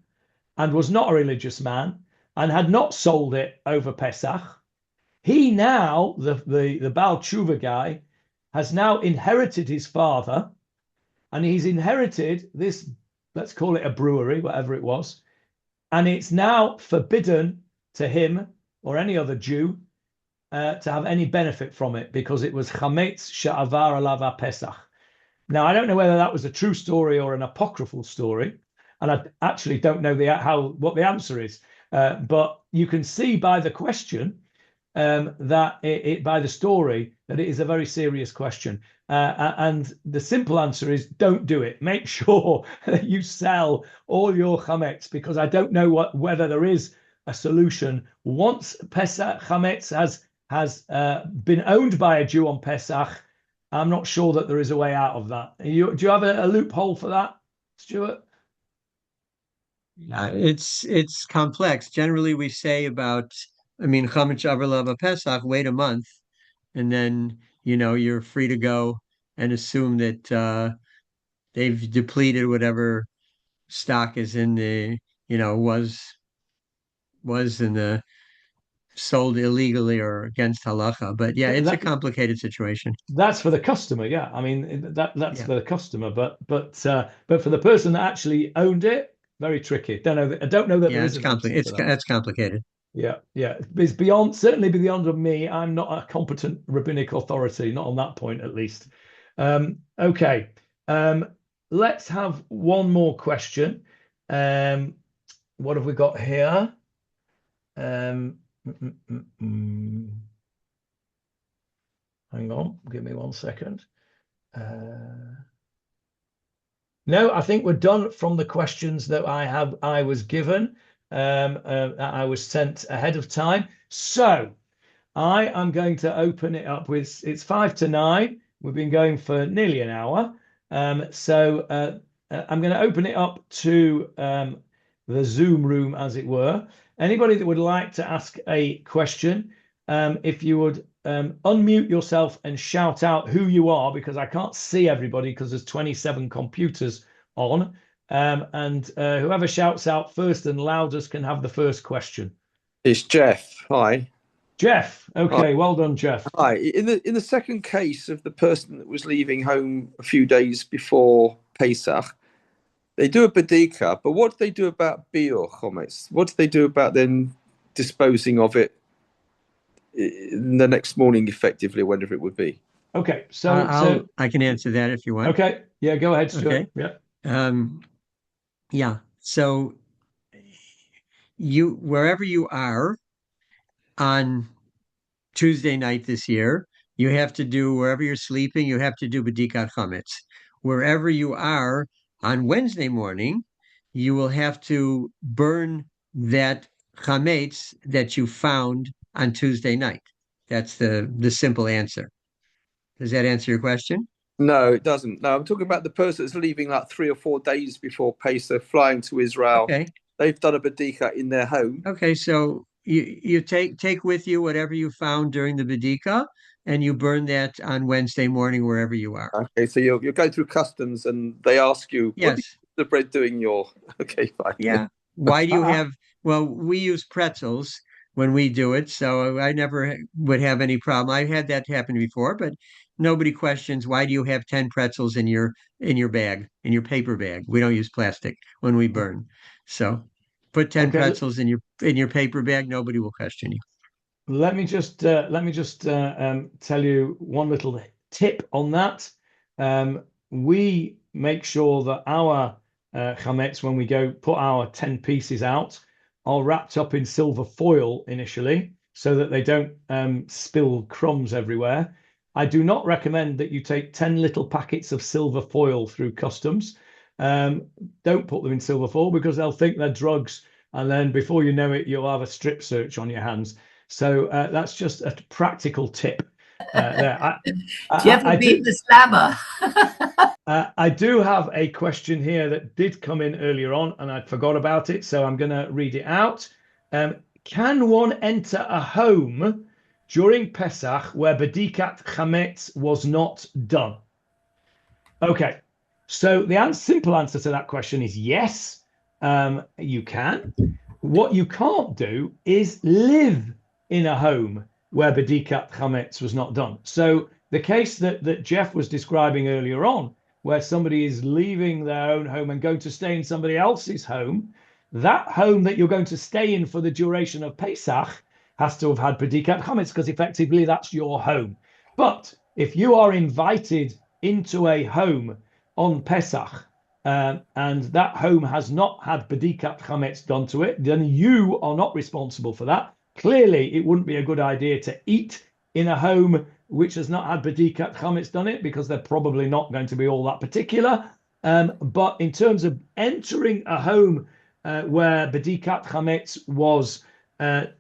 and was not a religious man and had not sold it over Pesach, he now, the Baal Tshuva guy, has now inherited his father, and he's inherited this, let's call it a brewery, whatever it was, and it's now forbidden to him or any other Jew to have any benefit from it because it was chametz she'avar alav Pesach. Now, I don't know whether that was a true story or an apocryphal story, and I actually don't know what the answer is. But you can see by the question that by the story that it is a very serious question. And the simple answer is don't do it. Make sure that you sell all your chametz, because I don't know whether there is a solution. Once Pesach chametz has been owned by a Jew on Pesach, I'm not sure that there is a way out of that. Do you have a loophole for that, Stuart? It's complex. Generally, we say chametz avar Pesach, wait a month, and then you're free to go and assume that they've depleted whatever stock is in the was in the sold illegally or against halacha. But yeah, it's a complicated situation. That's for the customer, yeah. I mean that's for the customer, but for the person that actually owned it, very tricky. I don't know that. Yeah, it's complicated. It's complicated. Yeah. It's certainly beyond me. I'm not a competent rabbinic authority, not on that point at least. Okay. Let's have one more question. What have we got here? Hang on, give me 1 second. No, I think we're done from the questions that I was given. I was sent ahead of time. So I am going to open it up with, it's 5 to 9. We've been going for nearly an hour. So I'm going to open it up to the Zoom room, as it were. Anybody that would like to ask a question, if you would unmute yourself and shout out who you are, because I can't see everybody because there's 27 computers on. And whoever shouts out first and loudest can have the first question. It's Jeff. Hi. Jeff. Okay, Hi. well done, Jeff. Hi. In the second case of the person that was leaving home a few days before Pesach, they do a bedikat, but what do they do about biur chametz? What do they do about then disposing of it in the next morning, effectively, whenever it would be? Okay, so I can answer that if you want. Okay, yeah, go ahead, Stuart. Okay. Yeah. So wherever you are on Tuesday night this year, you have to do, wherever you're sleeping, you have to do bedikat chametz. Wherever you are on Wednesday morning, you will have to burn that chametz that you found on Tuesday night. That's the simple answer. Does that answer your question? No, it doesn't. No, I'm talking about the person that's leaving like 3 or 4 days before Pesach, flying to Israel. Okay. They've done a bedikat in their home. Okay, so you take with you whatever you found during the bedikat, and you burn that on Wednesday morning wherever you are. Okay, so you're going through customs, and they ask you, yes, what is the bread doing okay, fine. Yeah. Why do you have, well, we use pretzels when we do it, so I never would have any problem. I've had that happen before, but nobody questions, why do you have 10 pretzels in your bag, in your paper bag? We don't use plastic when we burn. So put 10 pretzels in your paper bag, nobody will question you. Let me just tell you one little tip on that. We make sure that our chametz, when we go put our 10 pieces out, are wrapped up in silver foil initially, so that they don't spill crumbs everywhere. I do not recommend that you take 10 little packets of silver foil through customs. Don't put them in silver foil, because they'll think they're drugs, and then before you know it, you'll have a strip search on your hands. So that's just a practical tip. There. Do you ever beat the slammer? I do have a question here that did come in earlier on, and I forgot about it, so I'm going to read it out. Can one enter a home during Pesach where bedikat chametz was not done? Okay, so the simple answer to that question is yes. you can. What you can't do is live in a home where bedikat chametz was not done. So the case that Jeff was describing earlier on, where somebody is leaving their own home and going to stay in somebody else's home, that home that you're going to stay in for the duration of Pesach has to have had bedikat chametz, because effectively that's your home. But if you are invited into a home on Pesach, and that home has not had bedikat chametz done to it, then you are not responsible for that. Clearly, it wouldn't be a good idea to eat in a home which has not had bedikat chametz done it, because they're probably not going to be all that particular. But in terms of entering a home where bedikat chametz was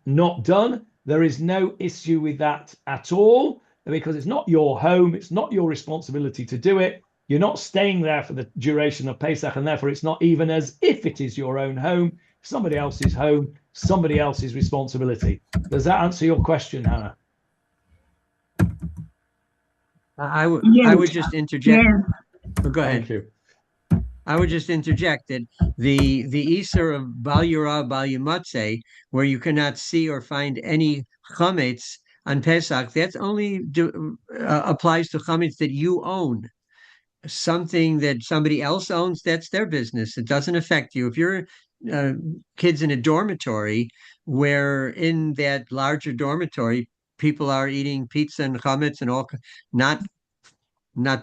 not done, there is no issue with that at all, because it's not your home, it's not your responsibility to do it. You're not staying there for the duration of Pesach, and therefore it's not even as if it is your own home, somebody else's home, somebody else's responsibility. Does that answer your question, Hannah? I would just interject. Yeah. Go ahead. Thank you. I would just interject that the Isser of Bal Yura Bal Yamatzeh, where you cannot see or find any chametz on Pesach, that only applies to chametz that you own. Something that somebody else owns, that's their business. It doesn't affect you. If you're kids in a dormitory, where in that larger dormitory people are eating pizza and chametz and all, not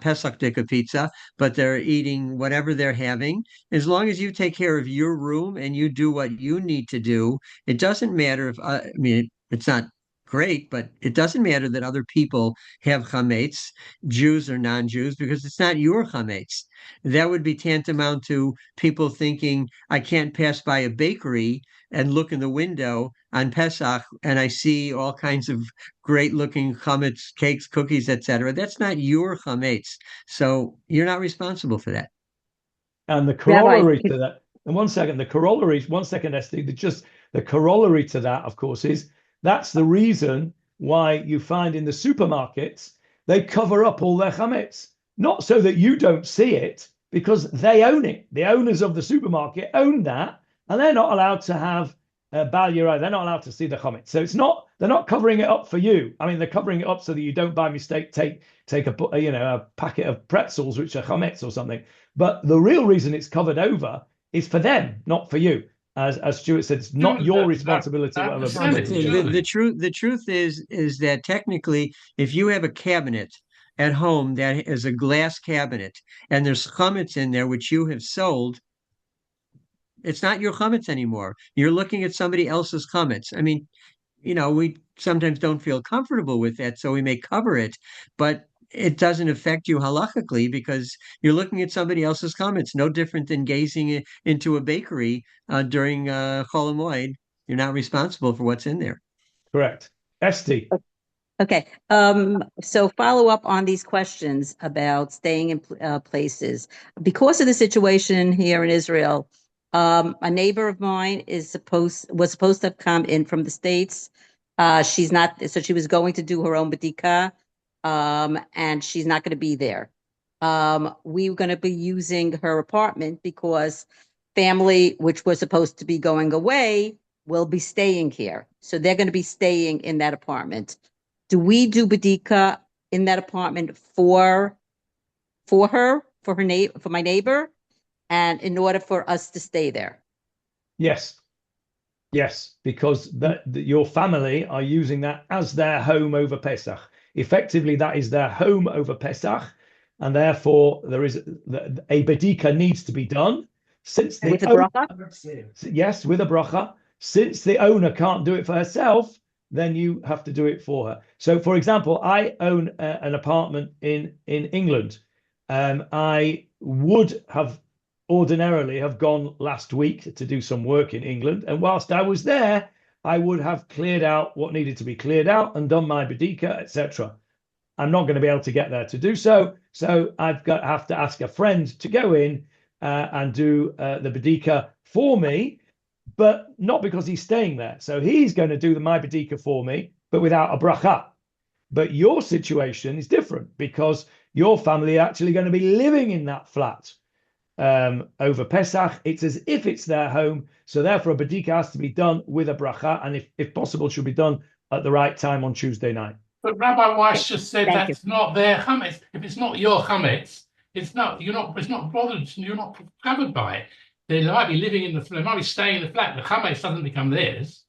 Pesach dika pizza, but they're eating whatever they're having. As long as you take care of your room and you do what you need to do, it doesn't matter if I mean, it's not great, but it doesn't matter that other people have chametz, Jews or non-Jews, because it's not your chametz. That would be tantamount to people thinking, I can't pass by a bakery and look in the window on Pesach and I see all kinds of great looking chametz, cakes, cookies, etc. That's not your chametz. So you're not responsible for that. And the corollary to that, and one second, Esty, just the corollary to that, of course, is that's the reason why you find in the supermarkets, they cover up all their chametz, not so that you don't see it, because they own it. The owners of the supermarket own that, and they're not allowed to have Bal Yura. They're not allowed to see the chametz. So they're not covering it up for you. I mean, they're covering it up so that you don't by mistake take a packet of pretzels which are chametz or something. But the real reason it's covered over is for them, not for you. As Stuart said, it's not your responsibility. The truth is that technically, if you have a cabinet at home that is a glass cabinet and there's chametz in there which you have sold, it's not your chametz anymore. You're looking at somebody else's chametz. I mean, we sometimes don't feel comfortable with that, so we may cover it, but it doesn't affect you halachically because you're looking at somebody else's chametz. No different than gazing into a bakery during Chol Hamoed. You're not responsible for what's in there. Correct. Esty. Okay. So follow up on these questions about staying in places. Because of the situation here in Israel, a neighbor of mine was supposed to have come in from the States. She's not, so she was going to do her own bedikat, and she's not going to be there. We were going to be using her apartment because family, which was supposed to be going away, will be staying here. So they're going to be staying in that apartment. Do we do bedikat in that apartment for my neighbor, and in order for us to stay there? Yes, because your family are using that as their home over Pesach. Effectively, that is their home over Pesach, and therefore there is a bedikat needs to be done. Since the with a bracha? Yes, with a bracha. Since the owner can't do it for herself, then you have to do it for her. So, for example, I own an apartment in England. I would have ordinarily have gone last week to do some work in England, and whilst I was there, I would have cleared out what needed to be cleared out and done my bedikat, etc. I'm not going to be able to get there to do so, so have to ask a friend to go in and do the bedikat for me, but not because he's staying there. So he's going to do my bedikat for me, but without a bracha. But your situation is different because your family are actually going to be living in that flat. over Pesach, it's as if it's their home. So therefore, a bedikat has to be done with a bracha, and if possible, should be done at the right time on Tuesday night. But Rabbi Weiss just said Thank that's not their chametz. If it's not your chametz, it's not bothered. You're not covered by it. They might be living in they might be staying in the flat. The chametz doesn't become theirs.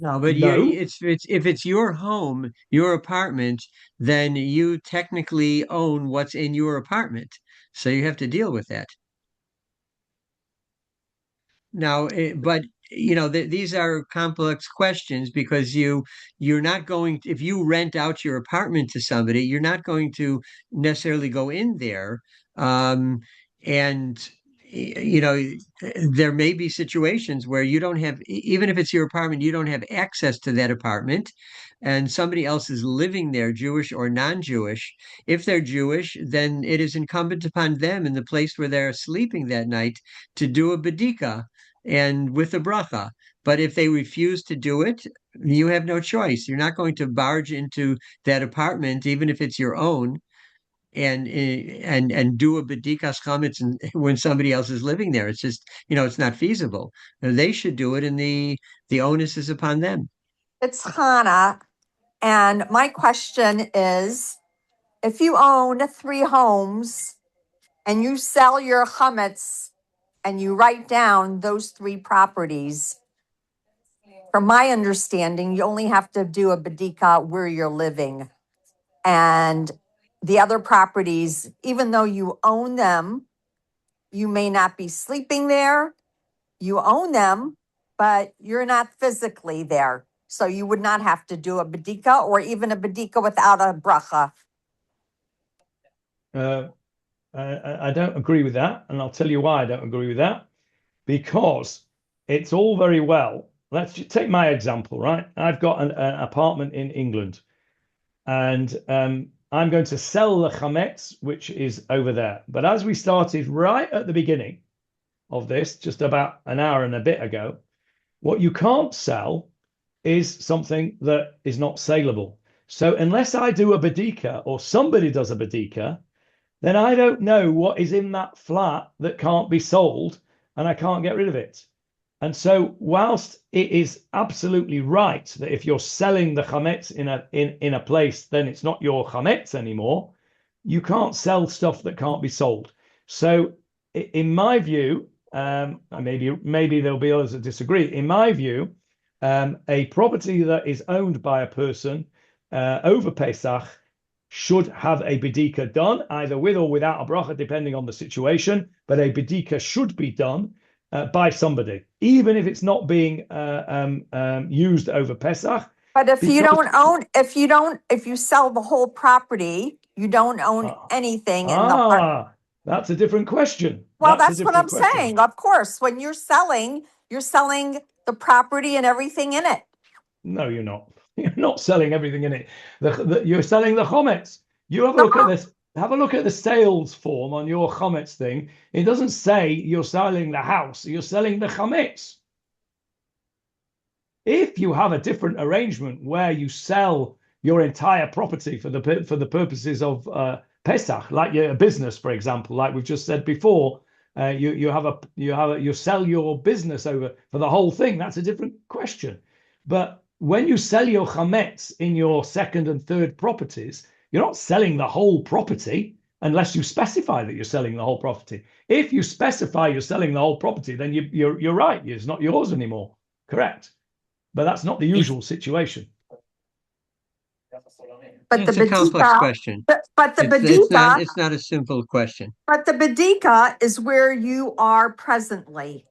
No, but No. if it's your home, your apartment, then you technically own what's in your apartment. So you have to deal with that. Now, but these are complex questions because you're not going if you rent out your apartment to somebody, you're not going to necessarily go in there. And there may be situations where you don't have, even if it's your apartment, you don't have access to that apartment, and somebody else is living there, Jewish or non-Jewish. If they're Jewish, then it is incumbent upon them in the place where they're sleeping that night to do a bedikat and with a bracha. But if they refuse to do it, you have no choice. You're not going to barge into that apartment, even if it's your own, and do a bedikas chametz when somebody else is living there. It's just, it's not feasible. They should do it, and the onus is upon them. It's Hannah, and my question is, if you own 3 homes and you sell your chametz and you write down those 3 properties, from my understanding, you only have to do a bedikat where you're living. And the other properties, even though you own them, you may not be sleeping there. You own them, but you're not physically there. So you would not have to do a bedikat or even a bedikat without a bracha. I don't agree with that, and I'll tell you why I don't agree with that. Because it's all very well. Let's just take my example, right? I've got an apartment in England, and I'm going to sell the chametz, which is over there. But as we started right at the beginning of this, just about an hour and a bit ago, what you can't sell is something that is not saleable. So unless I do a bedikat or somebody does a bedikat, then I don't know what is in that flat that can't be sold, and I can't get rid of it. And so whilst it is absolutely right that if you're selling the chametz in a place, then it's not your chametz anymore, you can't sell stuff that can't be sold. So in my view, maybe there'll be others that disagree. In my view, a property that is owned by a person over Pesach should have a bedikat done, either with or without a bracha, depending on the situation. But a bedikat should be done by somebody, even if it's not being used over Pesach. But if you sell the whole property, you don't own anything in the apartment. That's a different question. Well, that's what I'm saying. Of course, when you're selling the property and everything in it. No, you're not. You're not selling everything in it. You're selling the chametz. You have a look at this. Have a look at the sales form on your chametz thing. It doesn't say you're selling the house. You're selling the chametz. If you have a different arrangement where you sell your entire property for the purposes of Pesach, like a business, for example, like we've just said before, you sell your business over for the whole thing. That's a different question. But when you sell your chametz in your second and third properties, you're not selling the whole property unless you specify that you're selling the whole property. If you specify you're selling the whole property, then you're right. It's not yours anymore. Correct. But that's not the usual situation. But it's a complex question. But the bedikat, it's not a simple question. But the bedikat is where you are presently.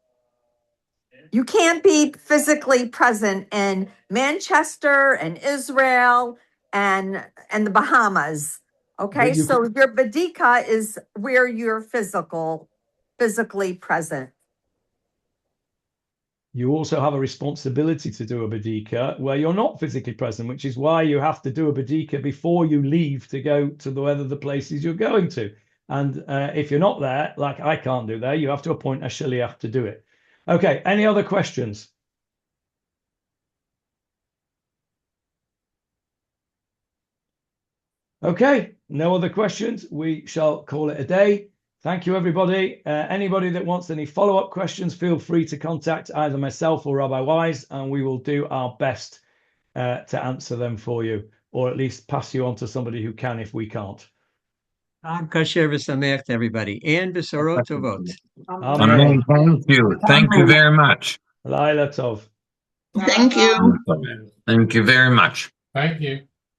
You can't be physically present in Manchester and Israel and the Bahamas. Okay, so your bedikat is where you're physically present. You also have a responsibility to do a bedikat where you're not physically present, which is why you have to do a bedikat before you leave to go to the places you're going to. And if you're not there, like I can't do there, you have to appoint a shaliach to do it. Okay, any other questions? Okay, no other questions. We shall call it a day. Thank you, everybody. Anybody that wants any follow-up questions, feel free to contact either myself or Rabbi Weiss, and we will do our best to answer them for you, or at least pass you on to somebody who can if we can't. Kasher v'sameach to everybody, and b'sorot tovot. Amen. Thank you. Thank you very much. Laila Tov. Thank you. Thank you very much. Thank you.